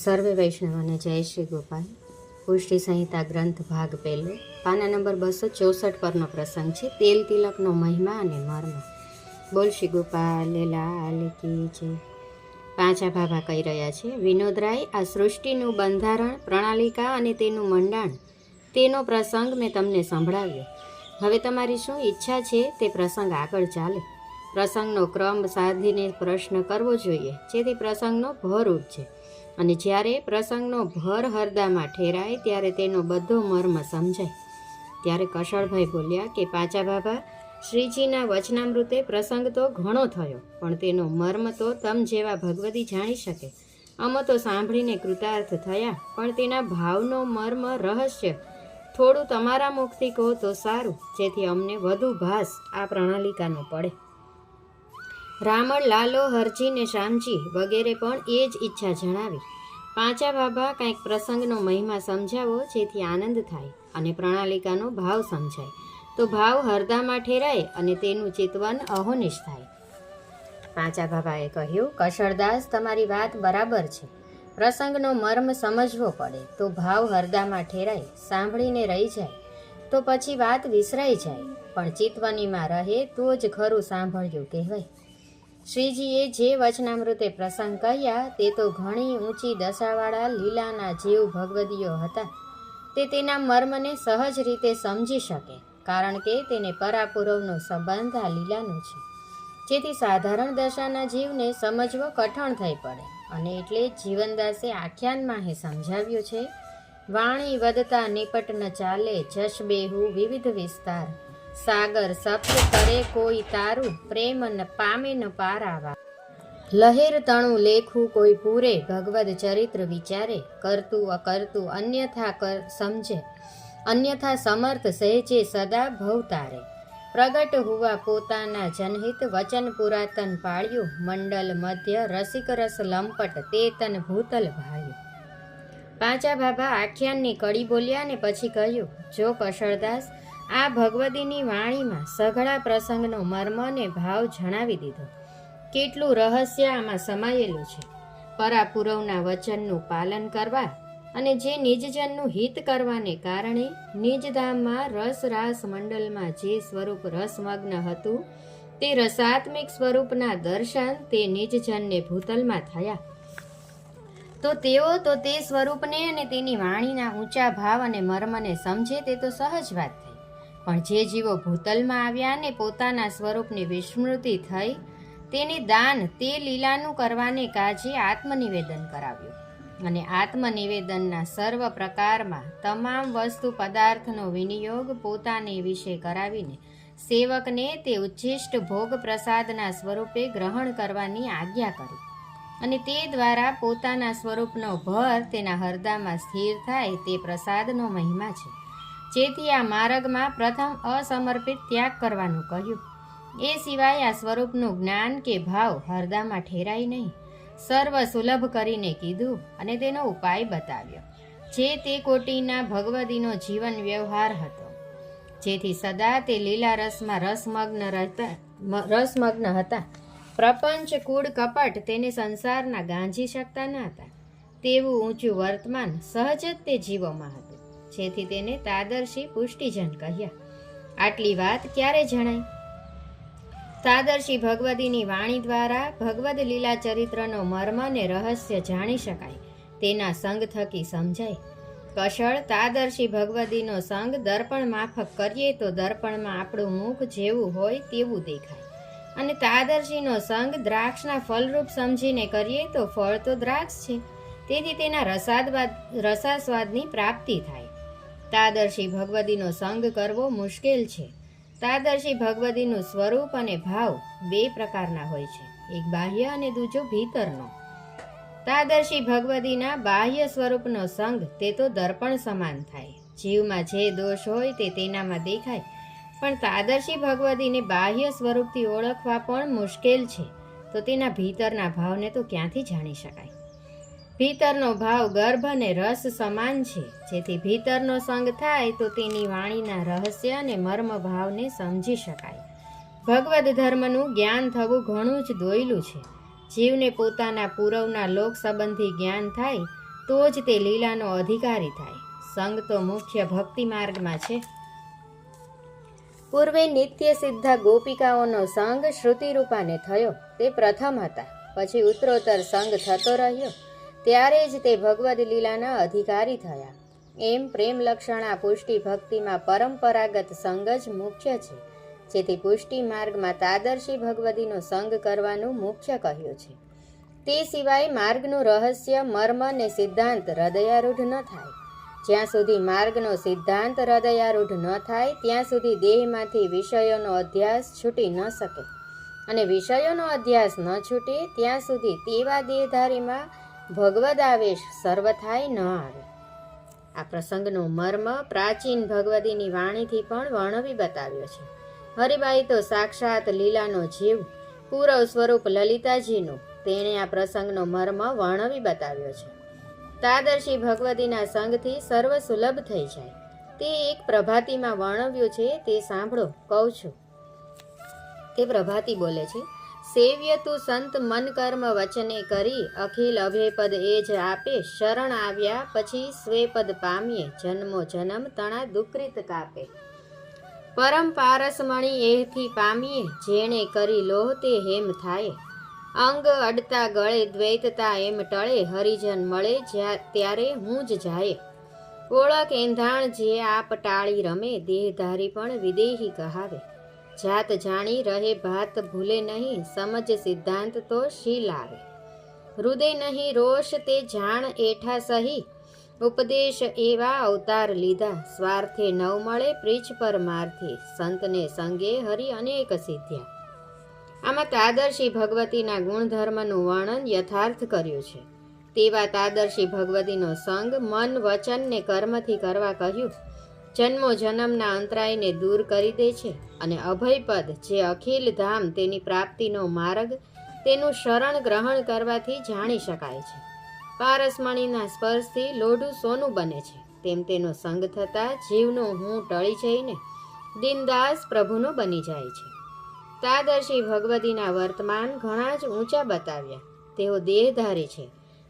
સર્વે વૈષ્ણવને જય શ્રી ગોપાલ. પુષ્ટિ સંહિતા ગ્રંથ ભાગ પહેલો, પાના નંબર 264 પરનો પ્રસંગ છે. તેલ તિલકનો મહિમા અને મર્મ. બોલ શ્રી ગોપાલ લાલ કી જય. પાંચા ભાભા કહી રહ્યા છે, વિનોદરાય, આ સૃષ્ટિનું બંધારણ, પ્રણાલિકા અને તેનું મંડાણ, તેનો પ્રસંગ મેં તમને સંભળાવ્યો. હવે તમારી શું ઈચ્છા છે તે પ્રસંગ આગળ ચાલે. પ્રસંગનો ક્રમ સાધીને પ્રશ્ન કરવો જોઈએ, જેથી પ્રસંગનો ભર ઉપજે. અને જ્યારે પ્રસંગનો ભર હરદામાં ઠેરાય ત્યારે તેનો બધો મર્મ સમજાય. ત્યારે કશળભાઈ બોલ્યા કે પાંચા બાબા, શ્રીજીના વચનામૃતે પ્રસંગ તો ઘણો થયો, પણ તેનો મર્મ તો તમ જેવા ભગવદી જાણી શકે. અમે તો સાંભળીને કૃતાર્થ થયા, પણ તેના ભાવનો મર્મ રહસ્ય થોડું તમારા મુખથી કહો તો સારું, જેથી અમને વધુ ભાસ આ પ્રણાલિકાનો પડે. રામણ, લાલો, હરજી ને શ્યામજી વગેરે પણ એ જ ઈચ્છા જણાવી. પાંચા બાબા, કંઈક પ્રસંગનો મહિમા સમજાવો, જેથી આનંદ થાય અને પ્રણાલિકાનો ભાવ સમજાય, તો ભાવ હરદામાં ઠેરાય અને તેનું ચિતવન અહોનિશ થાય. પાંચા બાબાએ કહ્યું, કશળદાસ, તમારી વાત બરાબર છે. પ્રસંગનો મર્મ સમજવો પડે તો ભાવ હરદામાં ઠેરાય, સાંભળીને રહી જાય તો પછી વાત વિસરાઈ જાય, પણ ચિતવનીમાં રહે તો જ ખરું સાંભળ્યું કહેવાય. શ્રીજીએ જે વચનામૃતે પ્રસંગ કહ્યા તે તો ઘણી ઊંચી દશાવાળા લીલાના જીવ ભગવદીઓ હતા. તે તેના મર્મને સહજ રીતે સમજી શકે, કારણ કે તેને પરાપૂર્વનો સંબંધ આ લીલાનો છે, જેથી સાધારણ દશાના જીવને સમજવો કઠણ થઈ પડે. અને એટલે જીવનદાસે આખ્યાનમાં સમજાવ્યું છે, વાણી વધતા નિપટ ન ચાલે, જશ બેહુ વિવિધ વિસ્તાર, સાગર સપ્ત કરે કોઈ તારું, પ્રેમ ન પામે ન પારાવા, લહેર તણું લેખું કોઈ પૂરે, ભગવદ ચરિત્ર વિચારે, કરતું અકરતું અન્યથા સમજે, અન્યથા સમર્થ સહેજે સદા ભવતારે, પ્રગટ હુવા પોતાના જનહિત, વચન પુરાતન પાળ્યું, મંડલ મધ્ય રસિક રસ લંપટ, તે તન ભૂતલ ભાળ્યું. પાંચા બાબા આખ્યાનની કડી બોલ્યા ને પછી કહ્યું, જો કશળદાસ, આ ભગવદીની વાણીમાં સઘળા પ્રસંગનો મર્મ ને ભાવ જણાવી દીધો. કેટલું રહસ્ય આમાં સમાયેલું છે. પરાપૂર્વના વચનનું પાલન કરવા અને જે નિજજનનું હિત કરવાને કારણે નિજધામમાં રસ રાસ મંડલમાં જે સ્વરૂપ રસમગ્ન હતું, તે રસાત્મિક સ્વરૂપના દર્શન તે નિજજનને ભૂતલમાં થયા. તો તેઓ તો તે સ્વરૂપને અને તેની વાણીના ઊંચા ભાવ અને મર્મને સમજે તે તો સહજ વાત થઈ. પણ જે જીવો ભૂતલમાં આવ્યા ને પોતાના સ્વરૂપની વિસ્મૃતિ થઈ, તેને દાન તે લીલાનું કરવાને કાજે આત્મનિવેદન કરાવ્યું. અને આત્મનિવેદનના સર્વ પ્રકારમાં તમામ વસ્તુ પદાર્થનો વિનિયોગ પોતાને વિશે કરાવીને સેવકને તે ઉચ્છિષ્ટ ભોગ પ્રસાદના સ્વરૂપે ગ્રહણ કરવાની આજ્ઞા કરી. અને તે દ્વારા પોતાના સ્વરૂપનો ભર તેના હરદામાં સ્થિર થાય તે પ્રસાદનો મહિમા છે. જેથી આ માર્ગમાં પ્રથમ અસમર્પિત ત્યાગ કરવાનું કહ્યું. એ સિવાય આ સ્વરૂપનું જ્ઞાન કે ભાવ હરદામાં ઠેરાય નહીં. સર્વ સુલભ કરીને કીધું અને તેનો ઉપાય બતાવ્યો, જે તે કોટીના ભગવદીનો જીવન વ્યવહાર હતો, જેથી સદા તે લીલા રસમાં રસમગ્ન હતા. પ્રપંચ કૂડ કપટ તેને સંસારના ગાંજી શકતા ન હતા. તેવું ઊંચું વર્તમાન સહજ જ તે જીવોમાં હતું, જેથી તેને તાદર્શી પુષ્ટિજન કહ્યા. આટલી વાત ક્યારે જણાય? તાદર્શી ભગવદીની વાણી દ્વારા ભગવદ લીલા ચરિત્રનો મર્મ ને રહસ્ય જાણી શકાય, તેના સંગ થકી સમજાય. કશળ, તાદર્શી ભગવદીનો સંગ દર્પણ માફક કરીએ તો દર્પણમાં આપણું મુખ જેવું હોય તેવું દેખાય. અને તાદર્શીનો સંગ દ્રાક્ષના ફલરૂપ સમજીને કરીએ તો ફળ તો દ્રાક્ષ છે, તેથી તેના રસાસ્વાદની પ્રાપ્તિ થાય. તાદર્શી ભગવદીનો સંગ કરવો મુશ્કેલ છે. તાદર્શી ભગવદીનું સ્વરૂપ અને ભાવ બે પ્રકારના હોય છે, એક બાહ્ય અને દૂજો ભીતરનો. તાદર્શી ભગવદીના બાહ્ય સ્વરૂપનો સંગ તે તો દર્પણ સમાન થાય. જીવમાં જે દોષ હોય તે તેનામાં દેખાય, પણ તાદર્શી ભગવદીને બાહ્ય સ્વરૂપથી ઓળખવા પણ મુશ્કેલ છે, તો તેના ભીતરના ભાવને તો ક્યાંથી જાણી શકાય? ભીતરનો ભાવ ગર્ભ અને રસ સમાન છે, જેથી ભીતરનો સંગ થાય તો તેની વાણીના રહસ્ય અને મર્મ ભાવને સમજી શકાય. ભગવદ ધર્મનું જ્ઞાન થવું ઘણું જ દોયલું છે. જીવને પોતાના પૂર્વના લોક સંબંધી જ્ઞાન થાય તો જ તે લીલાનો અધિકારી થાય. સંગ તો મુખ્ય ભક્તિ માર્ગમાં છે. પૂર્વે નિત્ય સિદ્ધા ગોપિકાઓનો સંગ શ્રુતિરૂપાને થયો, તે પ્રથમ હતા. પછી ઉત્તરોત્તર સંગ થતો રહ્યો, ત્યારે જ તે ભગવદ્ લીલાના અધિકારી થયા. એમ પ્રેમ લક્ષણા પુષ્ટિ ભક્તિમાં પરંપરાગત સંગ જ મુખ્ય છે, જેથી પુષ્ટિ માર્ગમાં તાદર્શી ભગવદીનો સંગ કરવાનું મુખ્ય કહ્યું છે. તે સિવાય માર્ગનું રહસ્ય, મર્મ ને સિદ્ધાંત હૃદયારૂઢ ન થાય. જ્યાં સુધી માર્ગનો સિદ્ધાંત હૃદયારૂઢ ન થાય ત્યાં સુધી દેહમાંથી વિષયોનો અધ્યાસ છૂટી ન શકે, અને વિષયોનો અધ્યાસ ન છૂટે ત્યાં સુધી તેવા દેહધારીમાં ભગવદ આવેશ સર્વથાય ન આવે. આ પ્રસંગનો મર્મ પ્રાચીન ભગવદીની વાણીથી પણ વર્ણવી બતાવ્યો છે. હરિબાઈ તો સાક્ષાત લીલાનો જીવ, પૂરવ સ્વરૂપ લલિતાજીનું, તેણે આ પ્રસંગનો મર્મ વર્ણવી બતાવ્યો છે. તાદર્શી ભગવદીના સંગથી સર્વ સુલભ થઈ જાય તે એક પ્રભાતીમાં વર્ણવ્યું છે. તે સાંભળો, કહું છું. તે પ્રભાતી બોલે છે: સેવ્ય તું સંત મન કર્મ વચને કરી, અખિલ અભયપદ એ જ આપે. શરણ આવ્યા પછી સ્વેપદ પામીએ, જન્મો જન્મ તણા દુકૃત કાપે. પરમ પારસમણી એહથી પામીએ, જેણે કરી લોહ તે હેમ થાય. અંગ અડતા ગળે દ્વૈતતા એમ ટળે, હરિજન મળે ત્યારે હું જ જાય. ઓળખ એંધાણ જે આપ ટાળી રમે, દેહધારી પણ વિદેહી કહાવે. જાત જાણી રહે ભાત ભૂલે નહીં, સમજ સિદ્ધાંત તો શીલ આવે. હૃદય નહીં રોષ તે જાણ એઠા સહી, ઉપદેશ એવા અવતાર લીધા. સ્વાર્થે નવ મળે પ્રીચ પર મારથી, સંતને સંગે હરિ અનેક સિદ્ધ્યા. આમાં તાદર્શી ભગવતીના ગુણધર્મનું વર્ણન યથાર્થ કર્યું છે. તેવા તાદર્શી ભગવતીનો સંગ મન, વચન ને કર્મથી કરવા કહ્યું. જન્મો જન્મના અંતરાયને દૂર કરી દે છે, અને અભયપદ જે અખિલ ધામ તેની પ્રાપ્તિનો માર્ગ, તેનું શરણ ગ્રહણ કરવાથી જાણી શકાય છે. પારસમણીના સ્પર્શથી લોઢું સોનું બને છે, તેમ તેનો સંગ થતાં જીવનો હું ટળી જઈને દીનદાસ પ્રભુનો બની જાય છે. તાદર્શી ભગવતીના વર્તમાન ઘણા જ ઊંચા બતાવ્યા. તેઓ દેહધારી છે,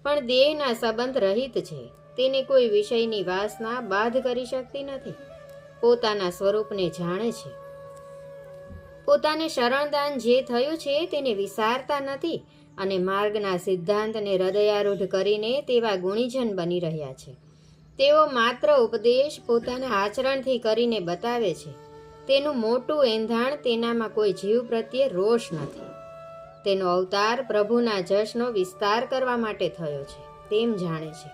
પણ દેહના સંબંધ રહિત છે. તેને કોઈ વિષયની વાસના બાધ કરી શકતી નથી. પોતાના સ્વરૂપને જાણે છે. પોતાને શરણદાન જે થયું છે તેને વિસારતા નથી, અને માર્ગના સિદ્ધાંતને હૃદયારૂઢ કરીને તેવા ગુણીજન બની રહ્યા છે. તેઓ માત્ર ઉપદેશ પોતાના આચરણથી કરીને બતાવે છે. તેનું મોટું એંધાણ તેનામાં કોઈ જીવ પ્રત્યે રોષ નથી. તેનો અવતાર પ્રભુના જશનો વિસ્તાર કરવા માટે થયો છે તેમ જાણે છે.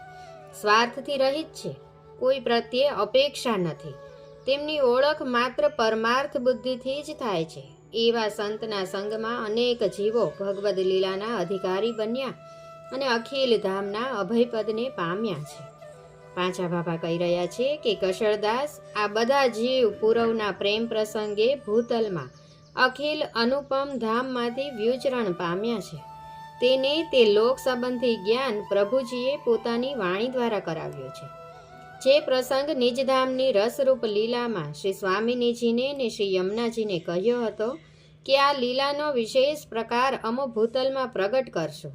સ્વાર્થથી રહિત છે, કોઈ પ્રત્યે અપેક્ષા નથી. તેમની ઓળખ માત્ર પરમાર્થ બુદ્ધિથી જ થાય છે. એવા સંતના સંગમાં અનેક જીવો ભગવદ લીલાના અધિકારી બન્યા અને અખિલ ધામના અભયપદને પામ્યા છે. પાંચા બાબા કહી રહ્યા છે કે કશળદાસ, આ બધા જીવ પૂરવના પ્રેમ પ્રસંગે ભૂતલમાં અખિલ અનુપમ ધામમાંથી વ્યુચરણ પામ્યા છે. તેને તે લોક સંબંધી જ્ઞાન પ્રભુજીએ પોતાની વાણી દ્વારા કરાવ્યો છે. જે પ્રસંગ નિજધામની રસરૂપ લીલામાં શ્રી સ્વામિનીજીને ને શ્રી યમુનાજીને કહ્યો હતો કે આ લીલાનો વિશેષ પ્રકાર અમો ભૂતલમાં પ્રગટ કરશો,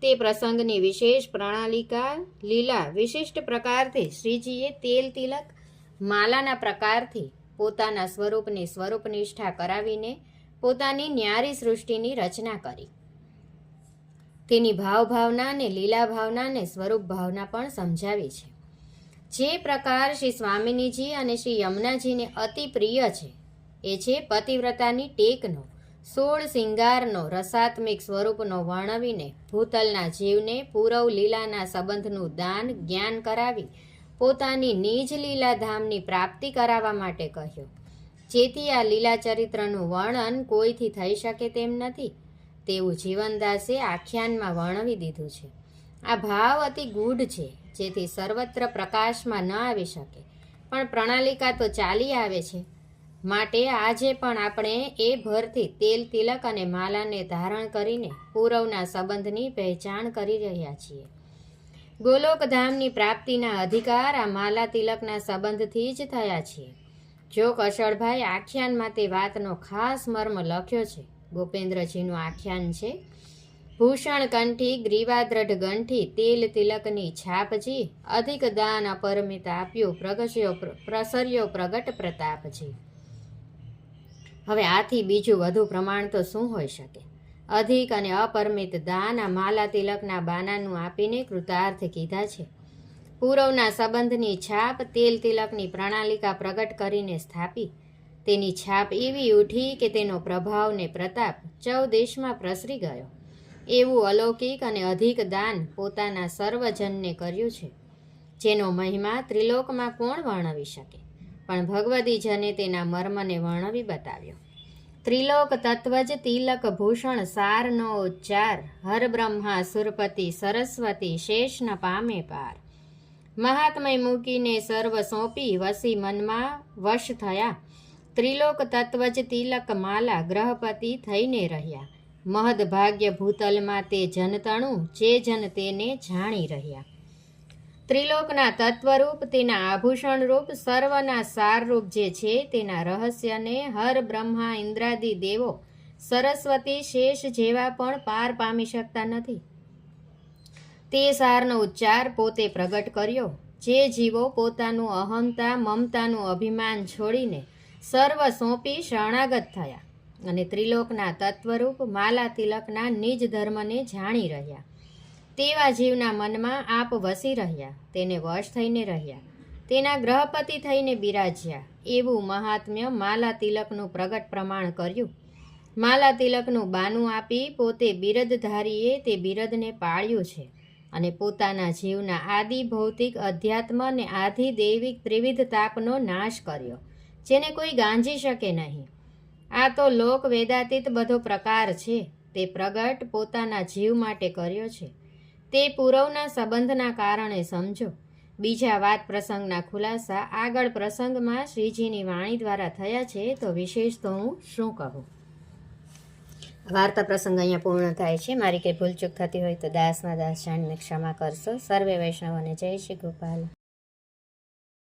તે પ્રસંગની વિશેષ પ્રણાલિકા લીલા વિશિષ્ટ પ્રકારથી શ્રીજીએ તેલ તિલક માલાના પ્રકારથી પોતાના સ્વરૂપની સ્વરૂપનિષ્ઠા કરાવીને પોતાની ન્યારી સૃષ્ટિની રચના કરી. તેની ભાવભાવના ને લીલા ભાવના ને સ્વરૂપ ભાવના પણ સમજાવી છે. જે પ્રકાર શ્રી સ્વામિનીજી અને શ્રી યમુનાજીને અતિ પ્રિય છે એ છે પતિવ્રતાની ટેકનો, 16 સિંગારનો રસાત્મિક સ્વરૂપનો વર્ણવીને ભૂતલના જીવને પૂરવ લીલાના સંબંધનું દાન જ્ઞાન કરાવી પોતાની નિજ લીલા ધામની પ્રાપ્તિ કરાવવા માટે કહ્યો. જેથી આ લીલા ચરિત્રનું વર્ણન કોઈથી થઈ શકે તેમ નથી તેવું જીવનદાસે આખ્યાનમાં વર્ણવી દીધું છે. આ ભાવ અતિ ગૂઢ છે, જેથી સર્વત્ર પ્રકાશમાં ન આવી શકે, પણ પ્રણાલિકા તો ચાલી આવે છે. માટે આજે પણ આપણે એ ભરથી તેલ તિલક અને માલાને ધારણ કરીને પૂરવના સંબંધની પહેચાન કરી રહ્યા છીએ. ગોલોકધામની પ્રાપ્તિના અધિકાર આ માલા તિલકના સંબંધથી જ થયા છીએ. જો કશળભાઈ આખ્યાનમાં તે વાતનો ખાસ મર્મ લખ્યો છે. ગોપેન્દ્રજીનું આખ્યાન છે. ભૂષણ કંઠી ગ્રીવાદ્રઢ ગંઠી તેલ તિલકની છાપજી અધિક દાન અપરમિત આપ્યું પ્રસર્યો પ્રગટ પ્રતાપજી. હવે આથી બીજું વધુ પ્રમાણ તો શું હોઈ શકે? અધિક અને અપરિમિત દાન આ માલા તિલકના બાનાનું આપીને કૃતાર્થ કીધા છે. પૂરવના સંબંધની છાપ તેલ તિલકની પ્રણાલિકા પ્રગટ કરીને સ્થાપી. તેની છાપ એવી ઉઠી કે તેનો પ્રભાવ ને પ્રતાપ 14 દેશમાં પ્રસરી ગયો. એવું અલૌકિક અને અધિક દાન પોતાના સર્વજનને કર્યું છે, જેનો મહિમા ત્રિલોકમાં કોણ વર્ણવી શકે? પણ ભગવદી જને તેના મર્મને વર્ણવી બતાવ્યો. ત્રિલોક તત્વજ તિલક ભૂષણ સારનો ઉચ્ચાર, હર બ્રહ્મા સુરપતિ સરસ્વતી શેષ ન પામે પાર. મહાત્મય મૂકીને સર્વ સોંપી વસી મનમાં વશ થયા. ત્રિલોક તત્વજ તિલક માલા ગ્રહપતિ થઈને રહ્યા. મહદ ભાગ્ય ભૂતલમાં તે જનતણું જે જન તેને જાણી રહ્યા. ત્રિલોકના તત્વરૂપ તેના આભૂષણ રૂપ સર્વના સારરૂપ જે છે તેના રહસ્યને હર બ્રહ્મા ઇન્દ્રાદિ દેવો સરસ્વતી શેષ જેવા પણ પાર પામી શકતા નથી. તે સારનો ઉચ્ચાર પોતે પ્રગટ કર્યો. જે જીવો પોતાનું અહંતા મમતાનું અભિમાન છોડીને સર્વ સોંપી શરણાગત થયા અને ત્રિલોકના તત્વરૂપ માલા તિલકના નિજ ધર્મને જાણી રહ્યા, તેવા જીવના મનમાં આપ વસી રહ્યા, તેને વશ થઈને રહ્યા, તેના ગ્રહપતિ થઈને બિરાજ્યા. એવું મહાત્મ્ય માલા તિલકનું પ્રગટ પ્રમાણ કર્યું. માલા તિલકનું બાનું આપી પોતે બિરદધારીએ તે બિરદને પાળ્યું છે અને પોતાના જીવના આદિ ભૌતિક અધ્યાત્મ અને આધિ દૈવિક ત્રિવિધ તાપનો નાશ કર્યો, જેને કોઈ ગાંજી શકે નહીં. આ તો લોક વેદાતીત બધો પ્રકાર છે, તે પ્રગટ પોતાના જીવ માટે કર્યો છે. તે પૂરવના સંબંધના કારણે સમજો. બીજા વાત પ્રસંગના ખુલાસા આગળ પ્રસંગમાં શ્રીજીની વાણી દ્વારા થયા છે, તો વિશેષ તો હું શું કહું. વાર્તા પ્રસંગ અહીંયા પૂર્ણ થાય છે. મારી કંઈ ભૂલચૂક થતી હોય તો દાસમાં દાસ જાણીને ક્ષમા કરશો. સર્વે વૈષ્ણવોને જય શ્રી ગોપાલ.